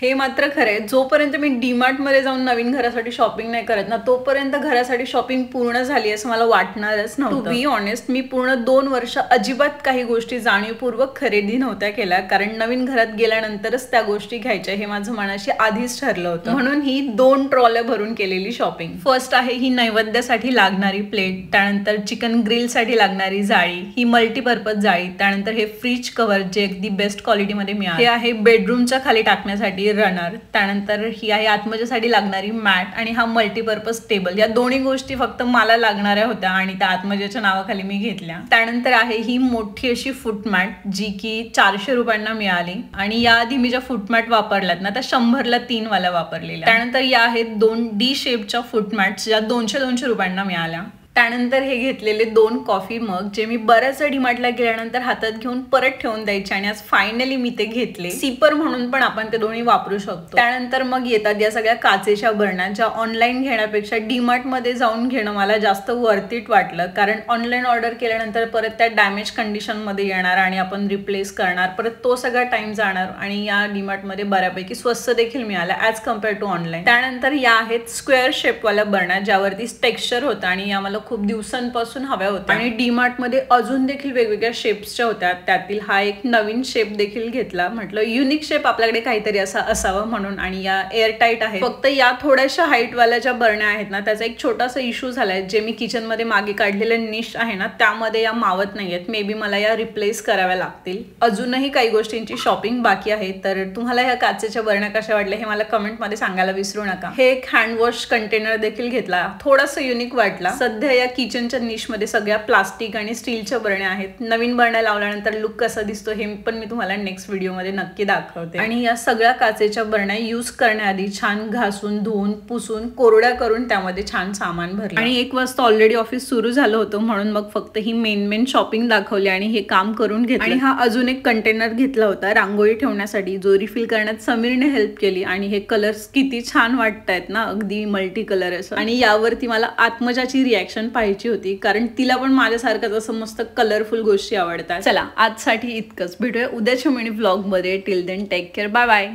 हे मात्र खरंय, जोपर्यंत मी डीमार्ट मध्ये जाऊन नवीन घरासाठी शॉपिंग नाही करत ना, तोपर्यंत घरासाठी शॉपिंग पूर्ण झाली असं मला वाटणारच नव्हतं. टू बी ऑनेस्ट, मी पूर्ण 2 वर्ष अजिबात काही गोष्टी जाणीवपूर्वक खरेदी नव्हत्या केल्या, कारण नवीन घरात गेल्यानंतरच त्या गोष्टी घ्यायच्या हे माझं मनाशी आधीच ठरलं होतं. म्हणून ही 2 ट्रॉल्या भरून केलेली शॉपिंग. फर्स्ट आहे ही नैवेद्यासाठी लागणारी प्लेट, त्यानंतर चिकन ग्रिल साठी लागणारी जाळी, ही मल्टीपर्पज जाळी, त्यानंतर हे फ्रीज कव्हर जे अगदी बेस्ट क्वालिटीमध्ये मिळाले, हे आहे बेडरूमच्या खाली टाकण्यासाठी रनर, त्यानंतर ही आहे आत्मजासाठी लागणारी मॅट आणि हा मल्टीपर्पज टेबल. या दोन्ही गोष्टी फक्त मला लागणाऱ्या होत्या आणि त्या आत्मजाच्या नावाखाली मी घेतल्या. त्यानंतर आहे ही मोठी अशी फुटमॅट जी की 400 रुपयांना मिळाली आणि याआधी मी ज्या फुटमॅट वापरल्यात ना त्या 100ला 3 वाल्या वापरलेल्या. त्यानंतर या आहेत 2 डी शेपच्या फुटमॅट्स ज्या 200 रुपयांना मिळाल्या. त्यानंतर हे घेतलेले 2 कॉफी मग जे मी बऱ्याच डीमार्टला गेल्यानंतर हातात घेऊन परत ठेवून द्यायचे आणि आज फायनली मी ते घेतले. सिपर म्हणून पण आपण ते दोन्ही वापरू शकतो. त्यानंतर मग येतात या सगळ्या काचेच्या बरण्या ज्या ऑनलाईन घेण्यापेक्षा डीमार्ट मध्ये जाऊन घेणं मला जास्त वर्थ इट वाटलं, कारण ऑनलाईन ऑर्डर केल्यानंतर परत त्या डॅमेज कंडिशन मध्ये येणार आणि आपण रिप्लेस करणार, परत तो सगळा टाइम जाणार आणि या डीमार्ट मध्ये बऱ्यापैकी स्वस्त देखील मिळाला ॲज कम्पेअर टू ऑनलाईन. त्यानंतर या आहेत स्क्वेअर शेपवाल्या बरण्या ज्यावरती टेक्स्चर होतं आणि या मला खूप दिवसांपासून हव्या होत्या आणि डीमार्ट मध्ये अजून देखील वेगवेगळ्या शेप्सच्या होत्या. त्यातील हा एक नवीन शेप देखील घेतला, म्हटलं युनिक शेप आपल्याकडे काहीतरी असा असावं म्हणून. आणि या एअरटाईट आहे. फक्त या थोड्याशा हाईट वाल्या ज्या बरण्या आहेत ना त्याचा एक छोटासा इश्यू झालाय, जे मी किचन मध्ये मागे काढलेले निश आहे ना त्यामध्ये या मावत नाहीयेत. मे बी मला या रिप्लेस कराव्या लागतील. अजूनही काही गोष्टींची शॉपिंग बाकी आहे. तर तुम्हाला ह्या काचेच्या बरण्या कशा वाटल्या हे मला कमेंट मध्ये सांगायला विसरू नका. हे एक हँडवॉश कंटेनर देखील घेतला, थोडासा युनिक वाटला. सध्या या किचनच्या निश मध्ये सगळ्या प्लास्टिक आणि स्टीलच्या बरण्या आहेत. नवीन बरण्या लावल्यानंतर लुक कसा दिसतो हे पण मी तुम्हाला नेक्स्ट व्हिडिओ मध्ये नक्की दाखवते. आणि या सगळ्या काचेच्या बरण्या यूज करण्याआधी छान घासून धुवून पुसून कोरड्या करून त्यामध्ये छान सामान भरलं. आणि 1 वाजता ऑलरेडी ऑफिस सुरू झालं होतं म्हणून मग फक्त ही मेन शॉपिंग दाखवली आणि हे काम करून घेतलं. आणि हा अजून एक कंटेनर घेतला होता रांगोळी ठेवण्यासाठी, जो रिफिल करण्यात समीरने हेल्प केली. आणि हे कलर्स किती छान वाटतायत ना, अगदी मल्टी कलर असं. आणि यावरती मला आत्मजाची रिॲक्शन पाहायची होती, कारण तिला पण माझ्यासारखंच असं मस्त कलरफुल गोष्टी आवडतात. चला आजसाठी इतकंच. भेटूया उद्याच्या मिनी व्लॉग मध्ये. Till then take care. Bye bye.